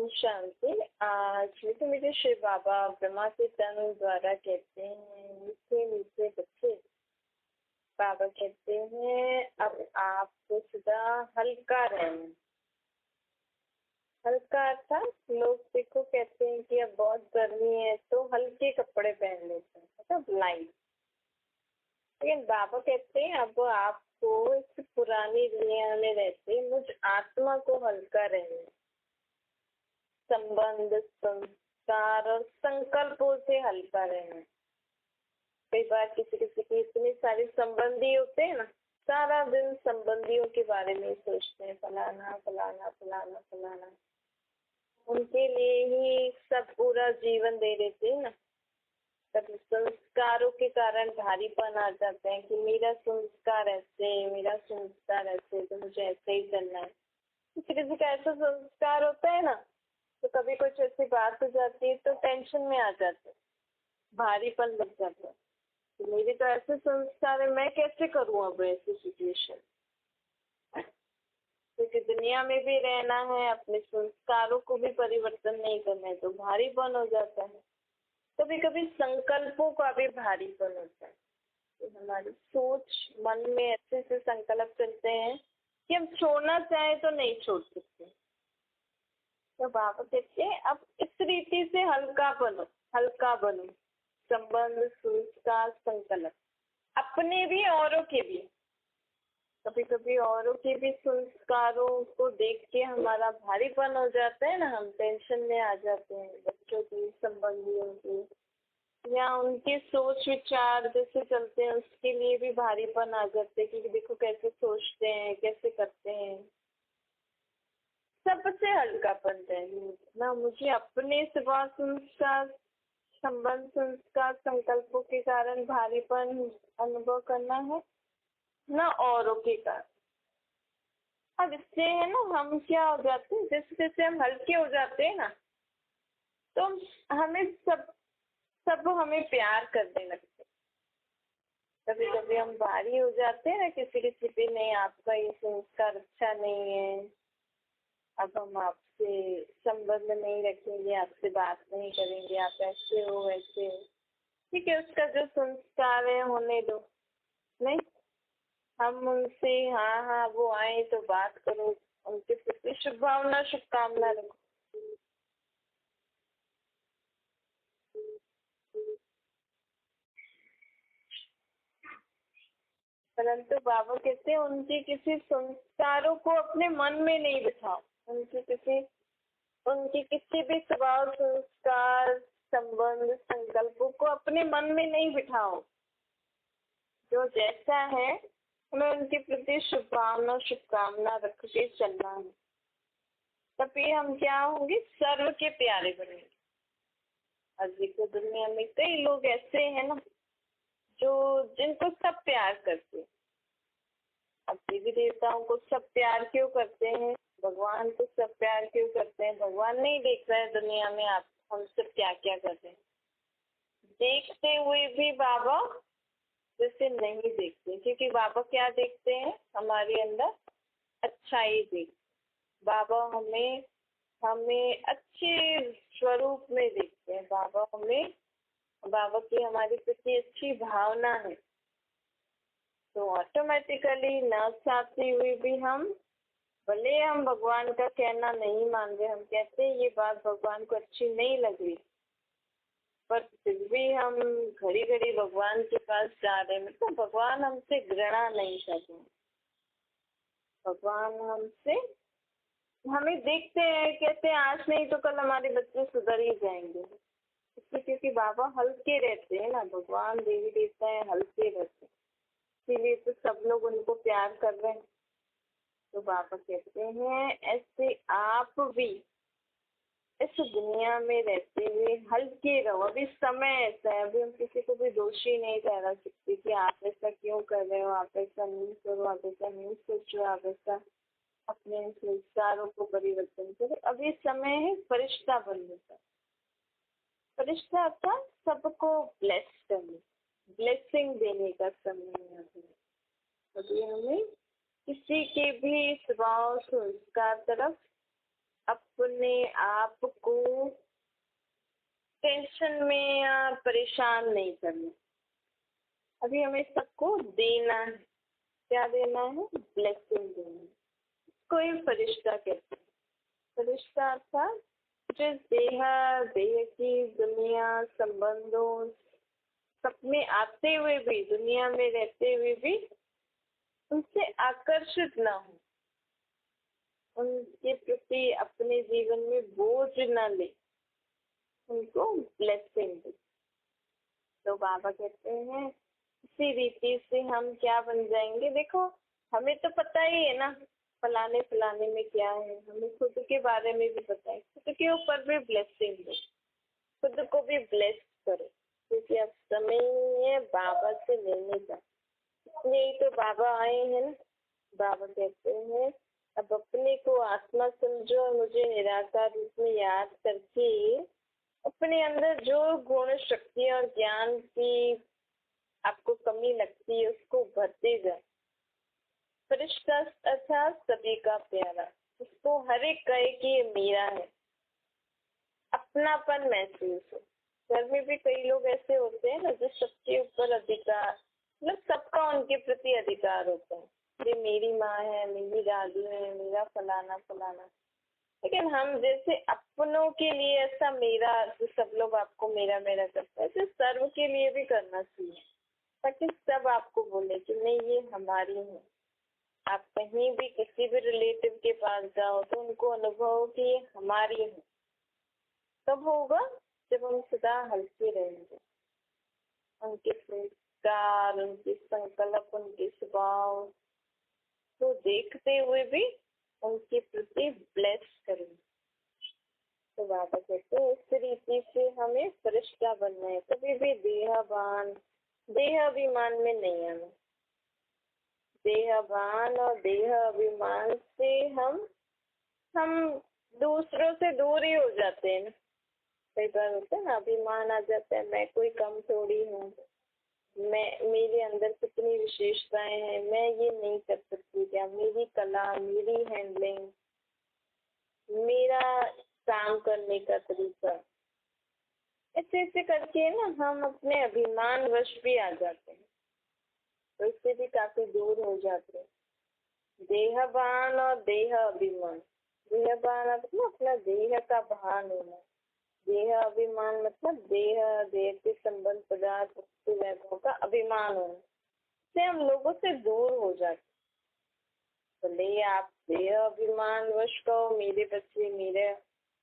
ओम शांति। आज तो मेरे शिव बाबा ब्रह्मा के तनु द्वारा कहते हैं, मीठे मीठे बच्चे। बाबा कहते हैं अब आपको सदा हल्का रहना। हल्का अर्थात लोग देखो कहते हैं कि अब बहुत गर्मी है तो हल्के कपड़े पहन लेते हैं, मतलब लाइट। लेकिन बाबा कहते हैं अब आपको इस पुरानी दुनिया में रहते मुझ आत्मा को हल्का रहना। संबंध, संस्कार और संकल्पों से हल्का रहना। कई बार किसी किसी के इतने सारे संबंधी होते हैं ना, सारा दिन संबंधियों के बारे में सोचते हैं, फलाना फलाना फलाना फलाना। उनके लिए ही सब पूरा जीवन दे देते हैं ना। तब संस्कारों के कारण भारीपन आ जाते हैं कि मेरा संस्कार ऐसे, मेरा संस्कार ऐसे, तो मुझे ऐसे ही करना है। किसी किसी का ऐसा संस्कार होता है ना, तो कभी कुछ ऐसी बात हो जाती है तो टेंशन में आ जाते हैं, भारीपन लग जाता है। तो मेरे तो ऐसे संस्कार है, मैं कैसे करूँ अब ऐसी सिचुएशन। क्योंकि दुनिया में भी रहना है, अपने संस्कारों को भी परिवर्तन नहीं करना है, तो भारीपन हो जाता है। कभी कभी संकल्पों का भी भारीपन होता है। तो हमारी सोच, मन में ऐसे ऐसे संकल्प चलते हैं कि हम छोड़ना चाहें तो नहीं छोड़ सकते। तो बाबा कहते हैं अब इस रीति से हल्का बनो, हल्का बनो। संबंध, संस्कार, संकल्प, अपने भी औरों के भी। कभी कभी औरों के भी संस्कारों को देख के हमारा भारीपन हो जाता है ना, हम टेंशन में आ जाते हैं। बच्चों की, संबंधियों की, या उनके सोच विचार जैसे चलते हैं उसके लिए भी भारीपन आ जाते हैं कि देखो कैसे सोचते हैं, कैसे करते हैं। सबसे हल्कापन चाहिए ना। मुझे अपने सिवा संस्कार, संबंध, संस्कार, संकल्पों के कारण भारीपन अनुभव करना है, ना औरों के कारण। अब इससे है ना, हम क्या हो जाते हैं, जैसे जैसे हम हल्के हो जाते हैं ना, तो हमें सब हमें प्यार करने लगते हैं। कभी कभी हम भारी हो जाते हैं ना किसी किसी पे, नहीं आपका ये संस्कार अच्छा नहीं है, अब हम आपसे संबंध नहीं रखेंगे, आपसे बात नहीं करेंगे, आप ऐसे हो वैसे हो। ठीक है, उसका जो संस्कार है होने दो। नहीं, हम उनसे हाँ हाँ वो आए तो बात करो, उनके प्रति शुभ भावना, शुभकामना रखो। परंतु बाबा कहते हैं उनके किसी संस्कारों को अपने मन में नहीं बिठाओ। उनके किसी भी स्वभाव, संस्कार, संबंध, संकल्पों को अपने मन में नहीं बिठाओ। जो जैसा है हमें उनके प्रति शुभभावना, शुभकामना रख के चलना है। तभी हम क्या होंगे, सर्व के प्यारे बनेंगे। और देखो दुनिया में कई लोग ऐसे हैं ना जो जिनको सब प्यार करते हैं। अब देवी देवताओं को सब प्यार क्यों करते हैं, भगवान को सब प्यार क्यों करते हैं? भगवान नहीं देख रहा है दुनिया में आप हम सब क्या क्या कर रहे हैं। देखते हुए भी बाबा जैसे नहीं देखते, क्योंकि बाबा क्या देखते हैं, हमारे अंदर अच्छाई देखते। बाबा हमें हमें अच्छे स्वरूप में देखते हैं। बाबा की हमारे प्रति अच्छी भावना है, तो ऑटोमेटिकली न चाहते हुए भी हम, भले हम भगवान का कहना नहीं मान रहे, हम कहते हैं ये बात भगवान को अच्छी नहीं लग रही, पर फिर भी हम घड़ी घड़ी भगवान के पास जा रहे हैं। मतलब भगवान हमसे घृणा नहीं कर रहे। भगवान हमें देखते हैं, कहते हैं आज नहीं तो कल हमारे बच्चे सुधर ही जाएंगे। इसलिए क्योंकि बाबा हल्के रहते हैं ना, भगवान देवी देवता है हल्के रहते हैं, इसीलिए तो सब लोग उनको प्यार कर रहे हैं। तो बाबा कहते हैं ऐसे आप भी इस दुनिया में रहते हुए हल्के रहो। अभी समय ऐसा है, अभी हम किसी को भी दोषी नहीं ठहरा सकते कि आप ऐसा क्यों कर रहे हो, आप ऐसा नहीं करो, आप ऐसा नहीं सोचो, आप ऐसा अपने संस्कारों को परिवर्तन करो। अभी समय है फरिश्ता बनने का। फरिश्ता अर्थात सबको ब्लेस करने, ब्लेसिंग देने का समय है अभी। अभी हमें किसी के भी स्वभाव, संस्कार तरफ अपने आप को टेंशन में या परेशान नहीं करना। अभी हमें सबको देना है। क्या देना है? ब्लेसिंग देना है। कोई फरिश्ता कहते हैं। फरिश्ता अर्थात जो देह की दुनिया संबंधों सपने आते हुए भी, दुनिया में रहते हुए भी उनसे आकर्षित ना हो, उनके प्रति अपने जीवन में बोझ न ले, उनको ब्लेसिंग दे। तो बाबा कहते हैं इसी रीति से हम क्या बन जाएंगे। देखो हमें तो पता ही है ना फलाने फलाने में क्या है, हमें खुद के बारे में भी पता है। खुद के ऊपर भी ब्लेसिंग दो, खुद को भी ब्लेस करो, क्योंकि अब समय है बाबा से लेने का। इसलिए तो बाबा आए हैं ना। बाबा कहते हैं अब अपने को आत्मा समझो और मुझे निराकार रूप में याद करके अपने अंदर जो गुण शक्ति और ज्ञान की आपको कमी लगती है उसको भरते जाए। फरिश्ता अर्थात सभी का प्यारा, उसको हर एक कहे कि ये मेरा है, अपनापन महसूस हो। घर में भी कई लोग ऐसे होते हैं ना जो सबके ऊपर अधिकार, मतलब सबका उनके प्रति अधिकार होता है। ये मेरी माँ है, मेरी दादी है, मेरा फलाना फलाना। लेकिन हम जैसे अपनों के लिए ऐसा मेरा, जो सब लोग आपको मेरा मेरा करते हैं, ऐसे सर्व के लिए भी करना चाहिए, ताकि सब आपको बोले कि नहीं ये हमारी है। आप कहीं भी किसी भी रिलेटिव के पास जाओ तो उनको अनुभव हो कि ये हमारी है। कब होगा? जब हम सदा हल्के रहेंगे, उनके संस्कार, उनके संकल्प, उनके स्वभाव तो देखते हुए भी उनके प्रति ब्लेस करेंगे। तो बाबा कहते हैं इस रीति से हमें फरिश्ता बनना है, कभी भी देह अभिमान में नहीं आना। देहभान और देह अभिमान से हम दूसरों से दूर ही हो जाते हैं। कई बार होता है ना, अभिमान आ जाता है, मैं कोई कम थोड़ी हूँ, मैं, मेरे अंदर कितनी विशेषताएं हैं, मैं ये नहीं कर सकती क्या, मेरी कला, मेरी हैंडलिंग, मेरा काम करने का तरीका, ऐसे ऐसे करके ना हम अपने अभिमान वश भी आ जाते हैं, तो इससे भी काफी दूर हो जाते हैं। देहभान और देह अभिमान। देहभान मतलब अपना देह का भान होना, देह अभिमान मतलब देह के संबंध पदार्थ वस्तु का अभिमान होना, से हम लोगों से दूर हो जाते। भले आप देह अभिमान वश कहो मेरे बच्चे, मेरे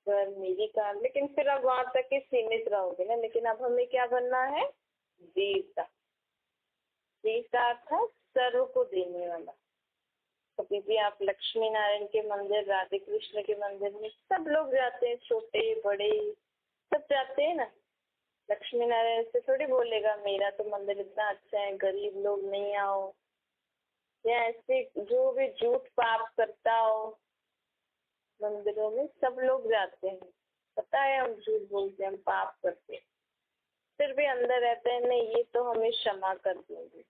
घर, मेरी कार, लेकिन फिर अब वहां तक ही सीमित रहोगे ना। लेकिन अब हमें क्या बनना है? देवता। देवता अर्थात सर्व को देने वाला। कभी भी आप लक्ष्मी नारायण के मंदिर, राधे कृष्ण के मंदिर में सब लोग जाते हैं, छोटे बड़े सब जाते हैं ना। लक्ष्मी नारायण से थोड़ी बोलेगा मेरा तो मंदिर इतना अच्छा है, गरीब लोग नहीं आओ, या ऐसे जो भी झूठ पाप करता हो। मंदिरों में सब लोग जाते हैं, पता है हम झूठ बोलते हैं, हम पाप करते हैं, फिर भी अंदर रहते हैं नहीं ये तो हमें क्षमा कर देंगे,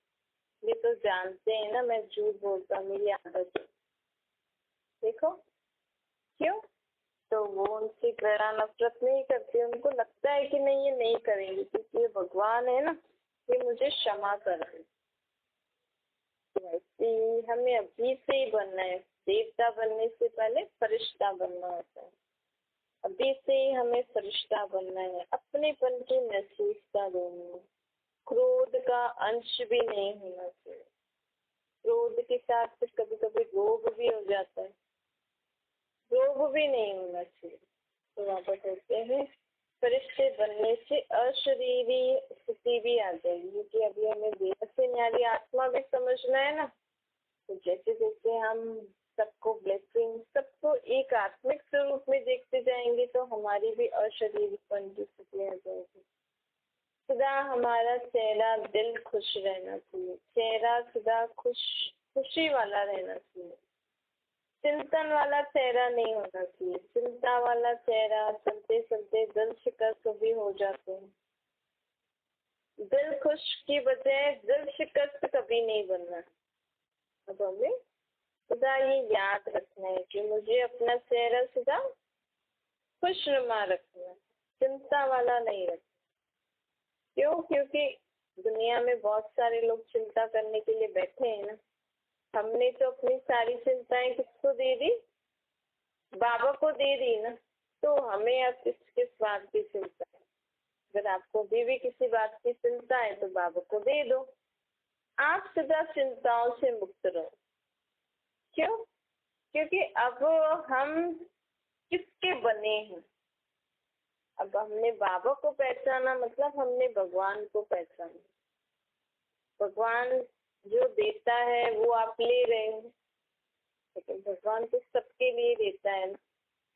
ये तो जानते हैं ना मैं झूठ बोलता हूँ, मेरी आदत है। देखो क्यों? तो वो उनसे घृणा नफरत नहीं करती, उनको लगता है कि नहीं ये नहीं करेंगे क्योंकि ये भगवान है ना, ये मुझे क्षमा कर दे। वैसे ही हमें अभी से ही बनना है। देवता बनने से पहले फरिश्ता बनना होता है। अभी से ही हमें फरिश्ता बनना है, अपनेपन की महसूसता देनी है। क्रोध का अंश भी नहीं होना चाहिए। क्रोध के साथ फिर कभी कभी रोग भी हो जाता है, रोग भी नहीं होना चाहिए। तो वहाँ पर कहते हैं फरिश्ते बनने से अशरीरी स्थिति भी आ जाएगी, क्योंकि अभी हमें देह से न्यारी आत्मा भी समझना है ना। तो जैसे जैसे हम सबको ब्लेसिंग, सबको एक आत्मिक स्वरूप में देखते जाएंगे तो हमारी भी अशरीरीपन की स्थिति आ जाएगी। सदा हमारा चेहरा, दिल खुश रहना चाहिए, चेहरा सदा खुशी वाला रहना चाहिए। चिंतन वाला चेहरा नहीं होना चाहिए। चिंता वाला चेहरा चलते चलते दिल शिकस्त भी हो जाते हैं। दिल खुश की बजाय दिल शिकस्त कभी नहीं बनना। अब हमें सदा ये याद रखना है कि मुझे अपना चेहरा सदा खुशनुमा रखना, चिंता वाला नहीं रखना। क्यों? क्योंकि दुनिया में बहुत सारे लोग चिंता करने के लिए बैठे हैं ना। हमने तो अपनी सारी चिंताएं किसको दे दी? बाबा को दे दी ना। तो हमें अब किस किस बात की चिंता है? अगर आपको भी किसी बात की चिंता है तो बाबा को दे दो। आप सदा चिंताओं से मुक्त रहो। क्यों? क्योंकि अब हम किसके बने हैं? अब हमने बाबा को पहचाना, मतलब हमने भगवान को पहचाना। भगवान जो देता है वो आप ले रहे हो, लेकिन भगवान तो सबके लिए देता है ना।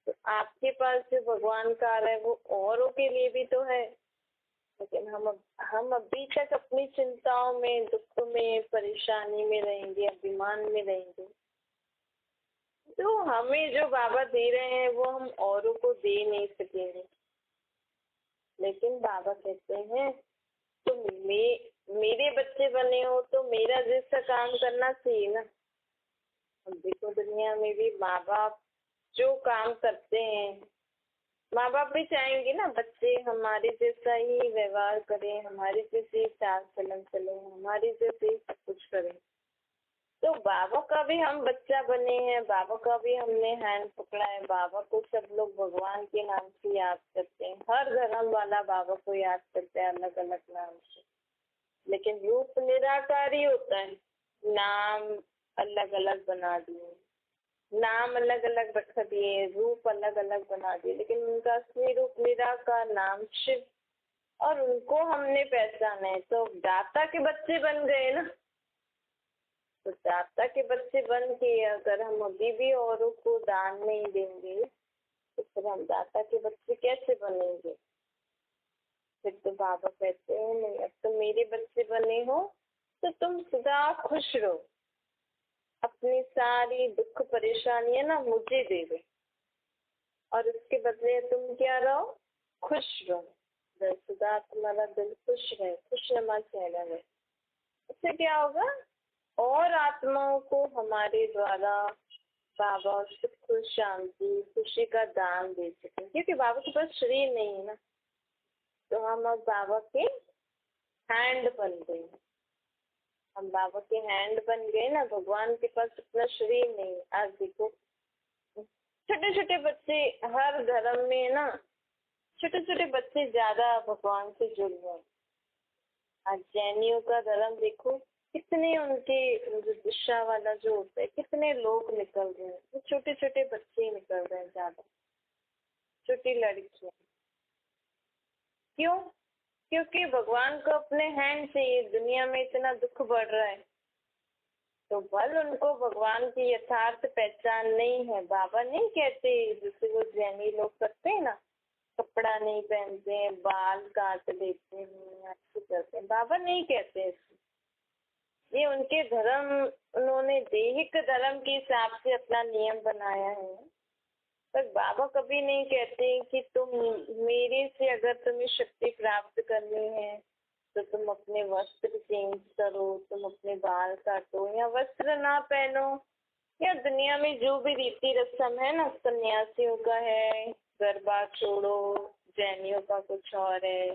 तो आपके पास जो भगवान का आ रहा है वो औरों के लिए भी तो है। लेकिन हम अभी तक अपनी चिंताओं में, दुख में, परेशानी में रहेंगे, अभिमान में रहेंगे। तो हमें जो बाबा दे रहे हैं वो हम औरों को दे नहीं सकेंगे। लेकिन बाबा कहते हैं तुम मेरे बच्चे बने हो तो मेरा जैसा काम करना चाहिए ना। अब देखो दुनिया में भी माँ बाप जो काम करते हैं, माँ बाप भी चाहेंगे ना बच्चे हमारे जैसा ही व्यवहार करें, हमारे जैसे ही चाल चलन चले, हमारे जैसे ही सब कुछ करें। तो बाबा का भी हम बच्चा बने हैं, बाबा का भी हमने हैंड पकड़ा है। बाबा को सब लोग भगवान के नाम से याद करते हैं। हर धर्म वाला बाबा को याद करते हैं अलग अलग नाम से, लेकिन रूप निराकार ही होता है। नाम अलग अलग बना दिए, नाम अलग अलग रख दिए, रूप अलग अलग बना दिए, लेकिन उनका असली रूप निराकार नाम शिव। और उनको हमने पहचाना है तो दाता के बच्चे बन गए ना। तो दाता के बच्चे बन के अगर हम अभी भी औरों को दान नहीं देंगे तो फिर हम दाता के बच्चे कैसे बनेंगे? फिर तो बाबा कहते हैं नहीं, अब तुम मेरे बच्चे बने हो तो तुम सदा खुश रहो। अपनी सारी दुख परेशानियां ना मुझे दे दो और उसके बदले तुम क्या रहो? खुश रहो। सदा तुम्हारा दिल खुश रहे, खुशनुमा चेहरा रहे। इससे क्या होगा? और आत्माओं को हमारे द्वारा बाबा सुख, शांति, खुशी का दान दे सकें। क्योंकि बाबा के पास शरीर नहीं है ना, तो हम अब बाबा के हैंड बन गए। हम बाबा के हैंड बन गए ना। भगवान के पास अपना शरीर नहीं। आज देखो छोटे छोटे बच्चे हर धर्म में ना, छोटे छोटे बच्चे ज्यादा भगवान से जुड़ गए। आज जैनियों का धर्म देखो, कितने उनके जो दिशा वाला जो होता है, कितने लोग निकल रहे हैं। वो छोटे छोटे बच्चे निकल रहे हैं, ज्यादा छोटी लड़कियां। क्यों? क्योंकि भगवान को अपने हैंड से ये दुनिया में इतना दुख बढ़ रहा है, तो बल उनको भगवान की यथार्थ पहचान नहीं है। बाबा नहीं कहते जैसे वो जैनी लोग करते हैं ना, कपड़ा नहीं पहनते हैं, बाल काट देते हैं, ऐसे करते हैं। बाबा नहीं कहते ऐसे। ये उनके धर्म, उन्होंने दैहिक धर्म के हिसाब से अपना नियम बनाया है। पर बाबा कभी नहीं कहते कि तुम मेरे से अगर तुम्हें शक्ति प्राप्त करनी है तो तुम अपने वस्त्र चेंज करो, तुम अपने बाल काटो या वस्त्र ना पहनो, या दुनिया में जो भी रीति रस्म है ना, सन्यासियों का है, गरबा छोड़ो, जैनियों का कुछ और है।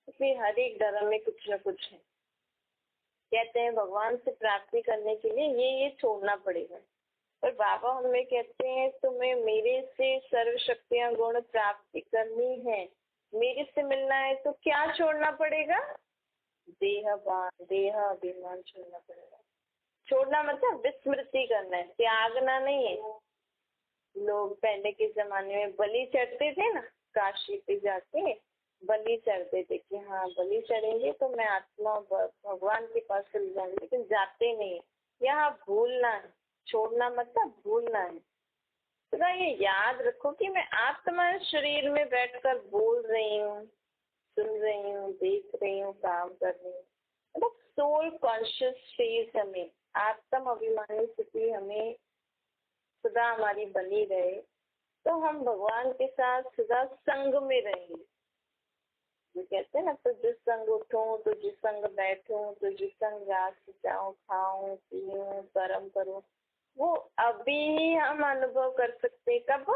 इसलिए हर एक धर्म में कुछ न कुछ है। कहते हैं भगवान से प्राप्ति करने के लिए ये छोड़ना पड़ेगा। पर बाबा हमें कहते हैं तुम्हें मेरे से सर्व शक्तियां गुण प्राप्ति करनी है, मेरे से मिलना है तो क्या छोड़ना पड़ेगा? देह अभिमान छोड़ना पड़ेगा। छोड़ना मतलब विस्मृति करना है, त्यागना नहीं है। लोग पहले के जमाने में बलि चढ़ते थे ना, काशी पे जाके बलि चढ़ते थे कि हाँ बलि चढ़ेंगे तो मैं आत्मा भगवान के पास चली जाऊंगी, लेकिन जाते नहीं। यहाँ भूलना है, छोड़ना मतलब भूलना है। तो ये याद रखो कि मैं आत्मा शरीर में बैठकर बोल रही हूँ, सुन रही हूँ, देख रही हूँ, काम कर रही हूँ। मतलब सोल कॉन्शियस स्टेज हमें, आत्म अभिमानी स्थिति हमें सदा हमारी बनी रहे, तो हम भगवान के साथ सदा संग में रहेंगे। जो कहते हैं ना, तो जिस संग उठूं, तो जिस संग बैठूं, तो जिस संग रात जाऊं, खाऊं पीऊं कर्म करूं, वो अभी ही हम अनुभव कर सकते। कब?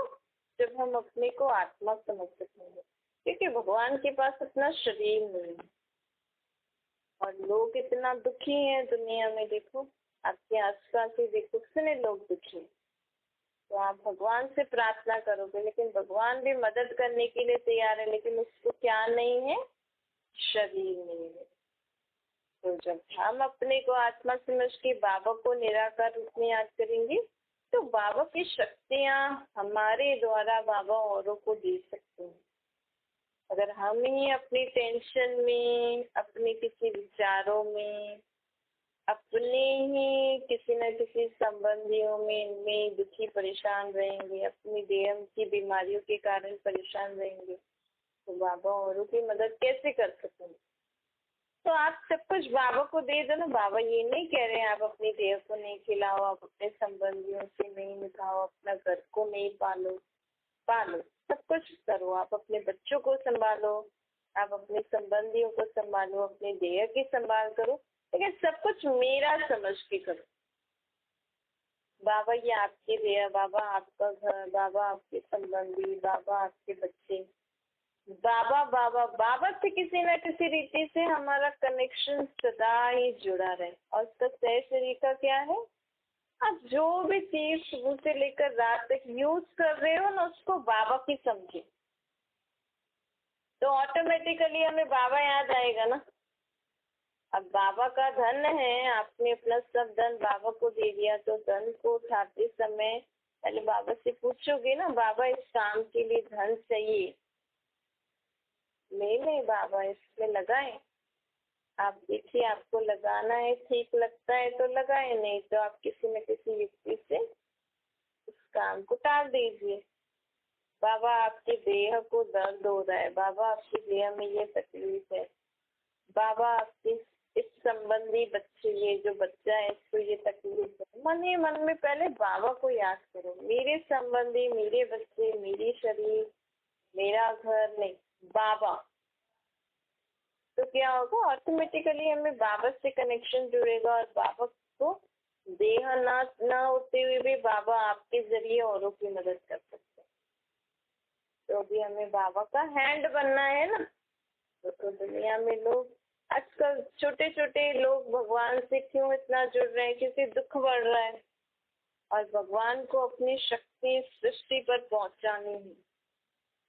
जब हम अपने को आत्मा समझ सकेंगे, क्योंकि भगवान के पास अपना शरीर नहीं है। और लोग इतना दुखी हैं दुनिया में, देखो आपके आसपास ही देखो कितने लोग दुखी हैं। तो आप भगवान से प्रार्थना करोगे, लेकिन भगवान भी मदद करने के लिए तैयार है, लेकिन उसको क्या नहीं है, शरीर नहीं है। तो जब हम अपने को आत्मा समझ के बाबा को निराकार रूप में याद करेंगे, तो बाबा की शक्तियाँ हमारे द्वारा बाबा औरों को दे सकते हैं। अगर हम ही अपनी टेंशन में, अपने किसी विचारों में, अपने ही किसी न किसी संबंधियों में इनमें दुखी परेशान रहेंगे, अपनी देह की बीमारियों के कारण परेशान रहेंगे, तो बाबा औरों की मदद कैसे कर सकेंगे। तो आप सब कुछ बाबा को दे दो ना। बाबा ये नहीं कह रहे हैं आप अपनी देह को नहीं खिलाओ, आप अपने संबंधियों से नहीं मिलाओ, अपना घर को नहीं पालो, पालो सब कुछ करो। आप अपने बच्चों को संभालो, आप अपने संबंधियों को संभालो, अपने देह की संभाल करो, लेकिन सब कुछ मेरा समझ के करो। बाबा ये आपकी देह, बाबा आपका घर, बाबा आपके संबंधी, बाबा आपके बच्चे, बाबा बाबा बाबा से किसी न किसी रीति से हमारा कनेक्शन सदा ही जुड़ा रहे। और उसका सही तरीका क्या है, आप जो भी चीज सुबह से लेकर रात तक यूज कर रहे हो ना, उसको बाबा की समझे, तो ऑटोमेटिकली हमें बाबा याद आएगा ना। अब बाबा का धन है, आपने अपना सब धन बाबा को दे दिया, तो धन को उठाते समय पहले बाबा से पूछोगे ना, बाबा इस काम के लिए धन चाहिए, ले लें बाबा, इसमें लगाएं। आप देखिए आपको लगाना है, ठीक लगता है तो लगाए, नहीं तो आप किसी न किसी युक्ति से उस काम को टाल दीजिए। बाबा आपके देह को दर्द हो रहा है, बाबा आपकी देह में ये तकलीफ है, बाबा आपके इस संबंधी बच्चे, ये जो बच्चा है इसको ये तकलीफ है। मन ही मन में पहले बाबा को याद करो, मेरे संबंधी, मेरे बच्चे, मेरी शरीर, मेरा घर नहीं, बाबा। तो क्या होगा, ऑटोमेटिकली हमें बाबा से कनेक्शन जुड़ेगा, और बाबा को देह ना होते हुए भी बाबा आपके जरिए औरों की मदद कर सकते हैं। तो अभी हमें बाबा का हैंड बनना है ना। तो दुनिया में लोग आजकल, छोटे छोटे लोग भगवान से क्यों इतना जुड़ रहे हैं, क्योंकि दुख बढ़ रहा है और भगवान को अपनी शक्ति सृष्टि पर पहुंचानी है।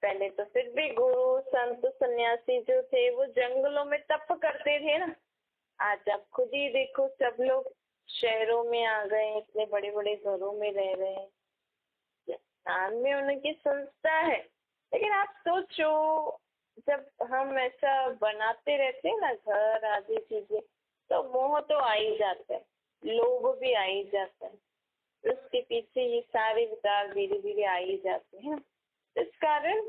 पहले तो फिर भी गुरु संत सन्यासी जो थे वो जंगलों में तप करते थे ना। आज आप खुद ही देखो, सब लोग शहरों में आ गए, इतने बड़े बड़े घरों में रह रहे हैं, नाम में उनकी संस्था है। लेकिन आप सोचो, जब हम ऐसा बनाते रहते हैं ना घर आदि चीजें, तो मोह तो आ ही जाता है, लोभ भी आ ही जाता है, उसके पीछे ये सारे विचार धीरे धीरे आ ही जाते हैं। इस कारण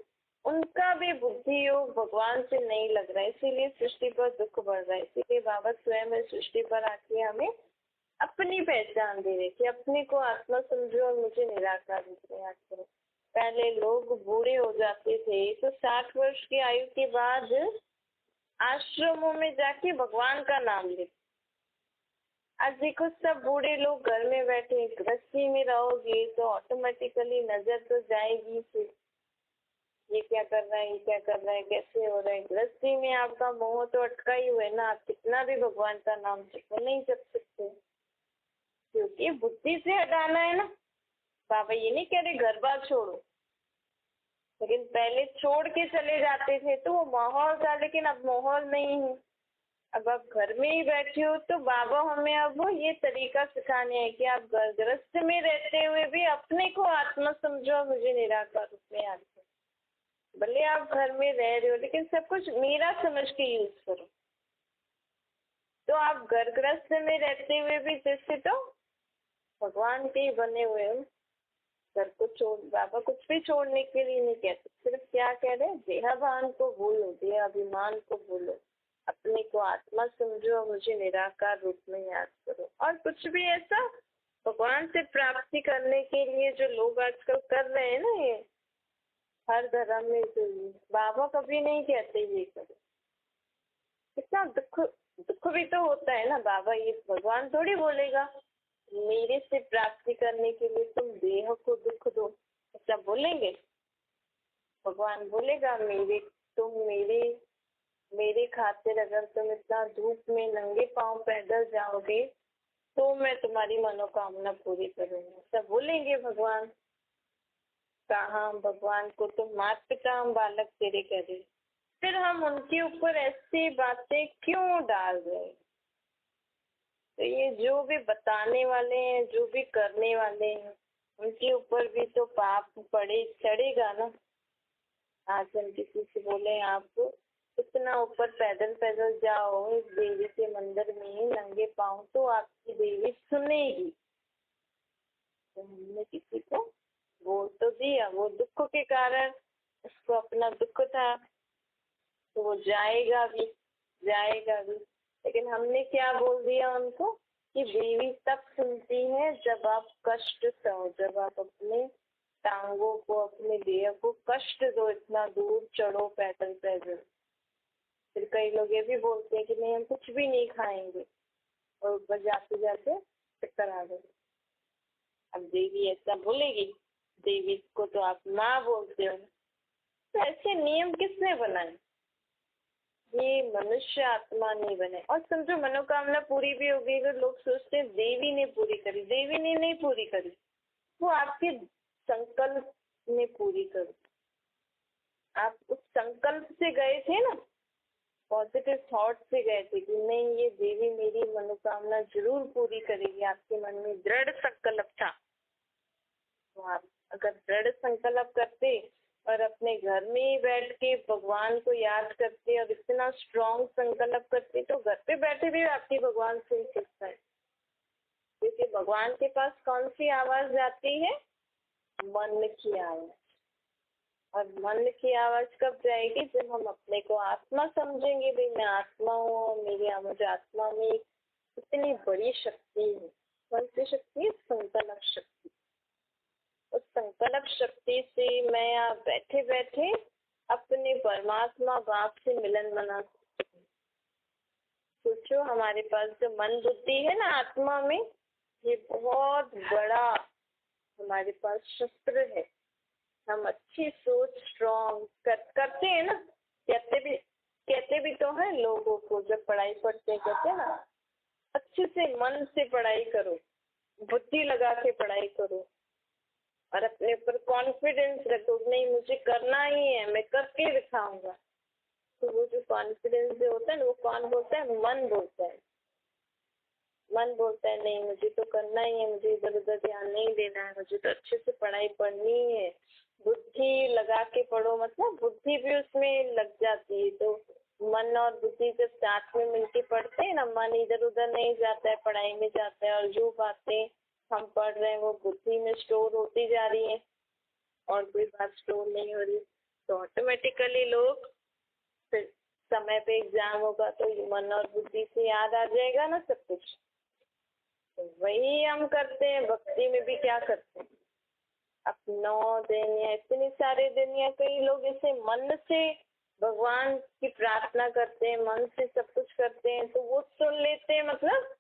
उनका भी बुद्धि योग भगवान से नहीं लग रहा है, इसीलिए सृष्टि पर दुख बढ़ रहा है। इसीलिए बाबा स्वयं इस सृष्टि पर आके हमें अपनी पहचान दे रहे कि अपने को आत्मा समझो और मुझे निराकार रूप में याद करो। पहले लोग बूढ़े हो जाते थे तो 60 वर्ष की आयु के बाद आश्रमों में जाके भगवान का नाम लेते। आज देखो सब बूढ़े लोग घर में बैठे, गृहस्थी में रहोगे तो ऑटोमेटिकली नजर तो जाएगी फिर, ये क्या कर रहा है, ये क्या कर रहा है, कैसे हो रहा है। गृहस्थी में आपका मोह तो अटका ही हुआ है ना, आप कितना भी भगवान का नाम जपो नहीं जप सकते, क्योंकि बुद्धि से हटाना है ना। बाबा ये नहीं कह रहे घर बार छोड़ो, लेकिन पहले छोड़ के चले जाते थे तो वो माहौल था, लेकिन अब माहौल नहीं है। अब आप घर में ही बैठे हो, तो बाबा हमें अब ये तरीका सिखाने हैं कि आप गृहस्थ में रहते हुए भी अपने को आत्मा समझो, मुझे निराकार रूप में याद करो। भले आप घर में रह रहे हो, लेकिन सब कुछ मेरा समझ के यूज करो। तो आप घर गृहस्थ में रहते हुए भी जैसे तो भगवान के ही बने हुए हो। घर को छोड़, बाबा कुछ भी छोड़ने के लिए नहीं कहते, सिर्फ क्या कह रहे हैं, देहाभान को भूलो, देह अभिमान को भूलो, अपने को आत्मा समझो और मुझे निराकार रूप में याद करो। और कुछ भी ऐसा भगवान से प्राप्ति करने के लिए जो लोग आजकल कर रहे हैं ना, ये हर धर्म में जो बाबा कभी नहीं कहते ये करो। कितना दुख दुख भी तो होता है ना। बाबा ये भगवान थोड़ी बोलेगा मेरे से प्राप्ति करने के लिए तुम देह को दुख दो, ऐसा बोलेंगे? भगवान बोलेगा मेरे खातिर अगर तुम इतना धूप में नंगे पांव पैदल जाओगे तो मैं तुम्हारी मनोकामना पूरी करूंगा। सब बोलेंगे भगवान। कहा हम भगवान को तो मात पिता हम बालक तेरे करे, फिर हम उनके ऊपर ऐसी बातें क्यों डाल रहे? तो ये जो भी बताने वाले हैं, जो भी करने वाले हैं, उनके ऊपर भी तो पाप पड़े चढ़ेगा ना। आज हम किसी से बोले आप इतना ऊपर पैदल पैदल जाओ इस देवी के मंदिर में नंगे पाँव, तो आपकी देवी सुनेगी। तो हमने किसी को बोल तो दिया, वो दुख के कारण उसको अपना दुख था तो वो जाएगा भी। लेकिन हमने क्या बोल दिया उनको कि देवी तब सुनती है जब आप कष्ट सहो, जब आप अपने टांगों को, अपने देह को कष्ट दो, इतना दूर चढ़ो पैदल पैदल। फिर कई लोग ये भी बोलते हैं कि नहीं हम कुछ भी नहीं खाएंगे, और ऊपर जाते जाते चक्कर आ गए। अब देवी ऐसा बोलेगी? देवी को तो आप माँ बोलते हो। तो ऐसे नियम किसने बनाए? ये मनुष्य आत्मा नहीं बने। और समझो मनोकामना पूरी भी हो गई तो लोग सोचते हैं देवी ने पूरी करी। देवी ने नहीं पूरी करी, वो आपके संकल्प ने पूरी करी। आप उस संकल्प से गए थे ना, पॉजिटिव थॉट से गए थे कि नहीं ये देवी मेरी मनोकामना जरूर पूरी करेगी। आपके मन में दृढ़ संकल्प था। तो आप अगर दृढ़ संकल्प करते और अपने घर में ही बैठ के भगवान को याद करते और इतना स्ट्रॉन्ग संकल्प करते तो घर पे बैठे भी आपकी भगवान सुन सकता है। क्योंकि भगवान के पास कौन सी आवाज आती है? मन की आवाज। और मन की आवाज कब जाएगी? जब हम अपने को आत्मा समझेंगे। भाई मैं आत्मा हूँ, मुझे आत्मा में इतनी बड़ी शक्ति है। कौन सी शक्ति है? संकल्प शक्ति। उस संकल्प शक्ति से मैं यहाँ बैठे बैठे अपने परमात्मा बाप से मिलन बना सकती हूँ। सोचो हमारे पास जो मन बुद्धि है ना आत्मा में, ये बहुत बड़ा हमारे पास शस्त्र है। हम अच्छी सोच स्ट्रॉन्ग करते हैं ना। कहते भी तो है लोगों को, जब पढ़ाई पढ़ते कहते हैं ना अच्छे से मन से पढ़ाई करो, बुद्धि लगा के पढ़ाई करो और अपने ऊपर कॉन्फिडेंस रखो। नहीं मुझे करना ही है, मैं करके दिखाऊंगा। तो वो जो कॉन्फिडेंस जो होता है ना, वो कौन बोलता है? मन बोलता है। मन बोलता है नहीं मुझे तो करना ही है, मुझे इधर उधर ध्यान नहीं देना है, मुझे तो अच्छे से पढ़ाई पढ़नी है। बुद्धि लगा के पढ़ो, मतलब बुद्धि भी उसमें लग जाती है। तो मन और बुद्धि जब साथ में मिलके पढ़ते हैं ना, मन इधर उधर नहीं जाता है, पढ़ाई में जाता है। और जो बातें हम पढ़ रहे हैं वो बुद्धि में स्टोर होती जा रही है और कोई बात स्टोर नहीं हो रही, तो ऑटोमेटिकली लोग फिर समय पे एग्जाम होगा तो मन और बुद्धि से याद आ जाएगा ना सब कुछ। तो वही हम करते हैं भक्ति में भी। क्या करते हैं? अब 9 दिन या इतने सारे दिन या कई लोग इसे मन से भगवान की प्रार्थना करते हैं, मन से सब कुछ करते हैं तो वो सुन लेते हैं। मतलब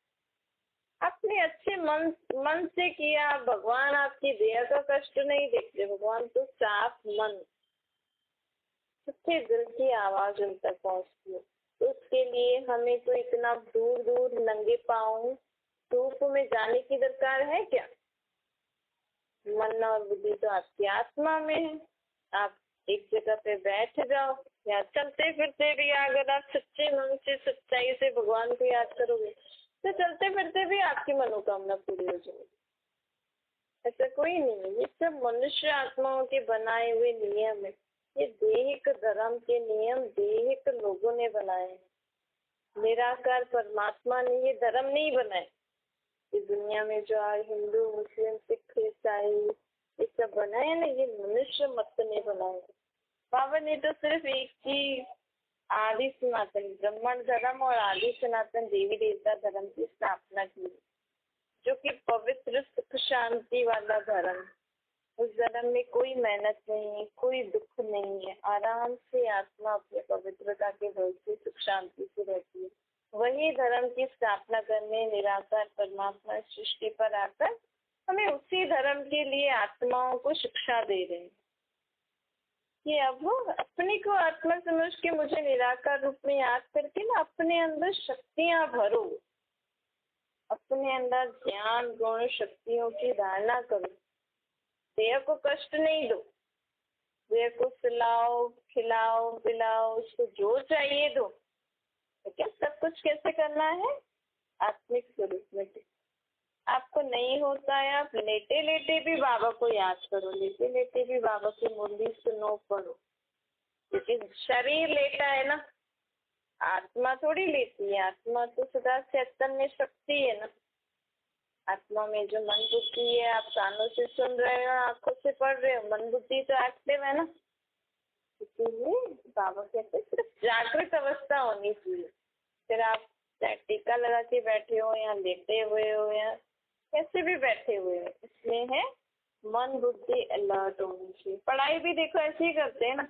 अपने अच्छे मन से किया। भगवान आपकी देह का कष्ट नहीं देखते, भगवान तो साफ मन सच्चे दिल की आवाज उन तक पहुंचती है। तो उसके लिए हमें तो इतना दूर दूर नंगे पाँव धूप में जाने की दरकार है क्या? मन और बुद्धि तो आपकी आत्मा में है। आप एक जगह पे बैठ जाओ या चलते फिरते भी अगर आप सच्चे मन से सच्चाई से भगवान को याद करोगे तो चलते फिरते भी आपकी मनोकामना पूरी हो जाएगी। ऐसा कोई नहीं है, ये सब मनुष्य आत्माओं के बनाए हुए नियम है। ये दैहिक धर्म के नियम दैहिक लोगों ने बनाए हैं। निराकार परमात्मा ने ये धर्म नहीं बनाए। इस दुनिया में जो आज हिंदू मुस्लिम सिख ईसाई ये सब बनाए ना, ये मनुष्य मत ने बनाए। बाबा ने तो सिर्फ एक ही आदि सनातन ब्राह्मण धर्म और आदि सनातन देवी देवता धर्म की स्थापना की, जो कि पवित्र सुख शांति वाला धर्म। उस धर्म में कोई मेहनत नहीं है, कोई दुख नहीं है, आराम से आत्मा अपने पवित्रता के बल से सुख शांति से रहती है। वही धर्म की स्थापना करने निराकार परमात्मा सृष्टि पर आकर हमें उसी धर्म के लिए आत्माओं को शिक्षा दे रहे हैं। कि अब अपने को आत्मा समझ के मुझे निराकार रूप में याद करके ना अपने अंदर शक्तियां भरो, अपने अंदर ज्ञान गुण शक्तियों की धारणा करो। देह को कष्ट नहीं दो, देह को सुलाओ खिलाओ पिलाओ, उसको जो चाहिए दो। तो क्या सब कुछ कैसे करना है? आत्मिक स्वरूप में। आपको नहीं होता है, आप लेटे लेटे भी बाबा को याद करो, लेटे लेटे भी बाबा की मुरली सुनो पढ़ो, क्योंकि शरीर लेटा है ना, आत्मा थोड़ी लेती है। आत्मा तो सदा चैतन्य शक्ति है ना। आत्मा में जो मन बुद्धि है, आप कानों से सुन रहे हो आंखों से पढ़ रहे हो, मन बुद्धि तो एक्टिव है ना। इसीलिए बाबा कहते हैं सिर्फ जागृत अवस्था होनी चाहिए। फिर आप चाहे टीका लगा के बैठे हो या लेटे हुए हो या कैसे भी बैठे हुए हो, इसमें है मन बुद्धि अलर्ट होनी चाहिए। पढ़ाई भी देखो ऐसे ही करते हैं ना,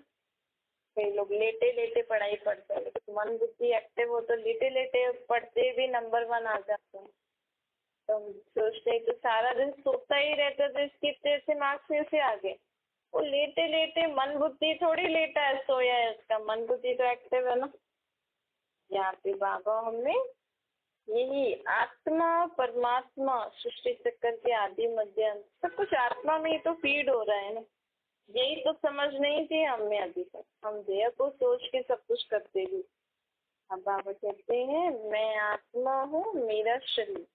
कई लोग लेटे लेटे पढ़ाई पढ़ते हैं, लेकिन मन बुद्धि एक्टिव हो तो लेटे लेटे पढ़ते भी नंबर 1 आ जाते हैं। तो हम सोचते हैं तो सारा दिन सोता ही रहता तो इसके इतने से मार्क्स कैसे आ गए? वो लेटे लेटे मन बुद्धि थोड़ी लेटा है सोया है, उसका मन बुद्धि तो एक्टिव है ना। यहाँ पे बाबा हमें यही आत्मा परमात्मा सृष्टि चक्कर के आदि मध्य अंत सब कुछ आत्मा में ही तो फीड हो रहा है ना। यही तो समझ नहीं थी हमें अभी तक, हम देह को सोच के सब कुछ करते भी। अब बाबा कहते हैं मैं आत्मा हूँ, मेरा शरीर,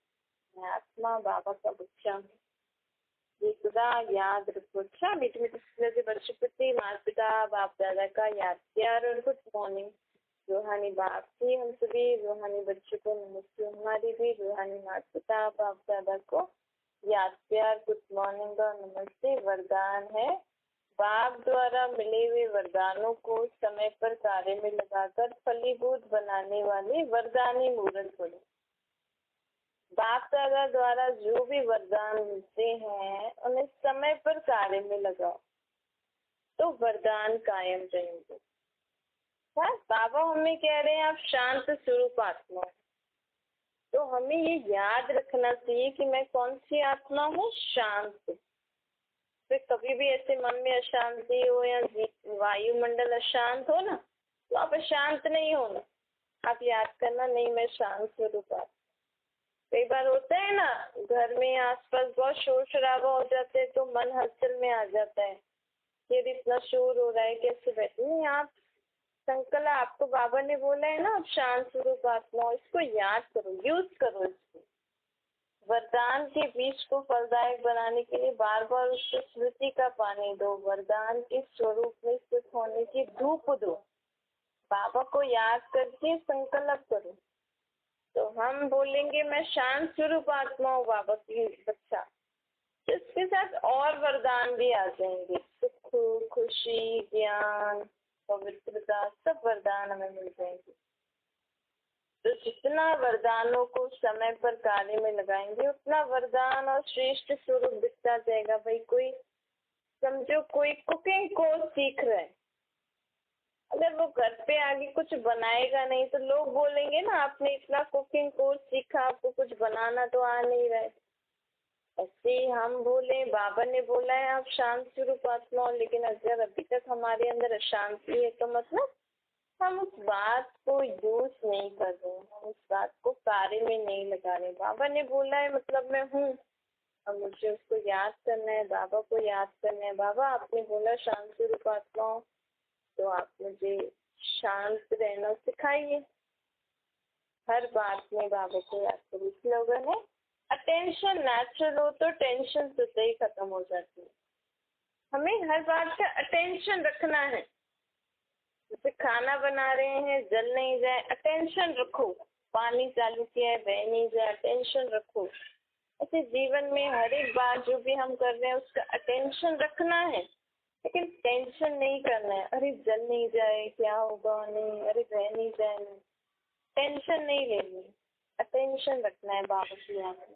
मैं आत्मा बाबा का बच्चा हूँ। ये सदा याद रखो। अच्छा मीठे मीठे से बच्चे प्रति माता पिता बाप दादा का याद प्यार और गुड मॉर्निंग। रूहानी बाप की हम सभी रूहानी बच्चों को नमस्ते। हमारी भी रूहानी माता पिता बाप दादा को याद प्यार गुड मॉर्निंग और नमस्ते। वरदान है बाप द्वारा मिले हुए वरदानों को समय पर कार्य में लगाकर फलीभूत बनाने वाले वरदानी मूर्त बनो। बाप दादा द्वारा जो भी वरदान मिलते हैं उन्हें समय पर कार्य में लगाओ तो वरदान कायम रहेंगे। बाबा हमें कह रहे हैं आप शांत स्वरूप आत्मा, तो हमें ये याद रखना चाहिए कि मैं कौन सी आत्मा हूँ, शांत। फिर कभी भी ऐसे मन में अशांति हो या वायुमंडल अशांत हो ना, तो आप अशांत नहीं होना, आप याद करना नहीं मैं शांत स्वरूप आत्मा। कई बार होता है ना घर में आसपास बहुत शोर शराबा हो जाते हैं तो मन हलचल में आ जाता है, ये इतना शोर हो रहा है कैसे बैठे। नहीं, आप संकल्प आपको बाबा ने बोला है ना आप शांत स्वरूप आत्मा, इसको याद करो, यूज करो इसको। वरदान के बीज को फलदायक बनाने के लिए बार बार उसको स्मृति का पानी दो, वरदान के स्वरूप में स्थित होने की धूप दो, बाबा को याद करके संकल्प करो। तो हम बोलेंगे मैं शांत स्वरूप आत्मा हूँ बाबा की बच्चा, इसके साथ और वरदान भी आ जाएंगे, सुख खुशी ज्ञान पवित्रता सब वरदान हमें मिल जाएंगे। तो जितना वरदानों को समय पर कार्य में लगाएंगे उतना वरदान और श्रेष्ठ स्वरूप दिखता जाएगा। भाई कोई समझो कोई कुकिंग कोर्स सीख रहा है, अगर वो घर पे आगे कुछ बनाएगा नहीं तो लोग बोलेंगे ना आपने इतना कुकिंग कोर्स सीखा आपको कुछ बनाना तो आ नहीं रहा है। ऐसे ही हम बोले बाबा ने बोला है आप शांत स्वरूप आत्मा हो, लेकिन अगर अभी तक हमारे अंदर अशांति है तो मतलब हम उस बात को यूज नहीं कर रहे, हम उस बात को कार्य में नहीं लगा रहे। बाबा ने बोला है मतलब मैं हूँ, अब मुझे उसको याद करना है, बाबा को याद करना है। बाबा आपने बोला शांत स्वरूप आत्मा हो, तो आप मुझे शांत रहना सिखाइए। हर बात में बाबा को याद करो। स्लोगन है अटेंशन नेचुरल हो तो टेंशन स्वतः ही खत्म हो जाती है। हमें हर बात का अटेंशन रखना है। जैसे खाना बना रहे हैं जल नहीं जाए, अटेंशन रखो। पानी चालू किया है बह नहीं जाए, अटेंशन रखो। ऐसे जीवन में हर एक बात जो भी हम कर रहे हैं उसका अटेंशन रखना है, लेकिन टेंशन नहीं करना है। अरे जल नहीं जाए क्या होगा, नहीं अरे बह नहीं जाए, नहीं टेंशन नहीं लेनी, अटेंशन रखना है बाबा की याद में।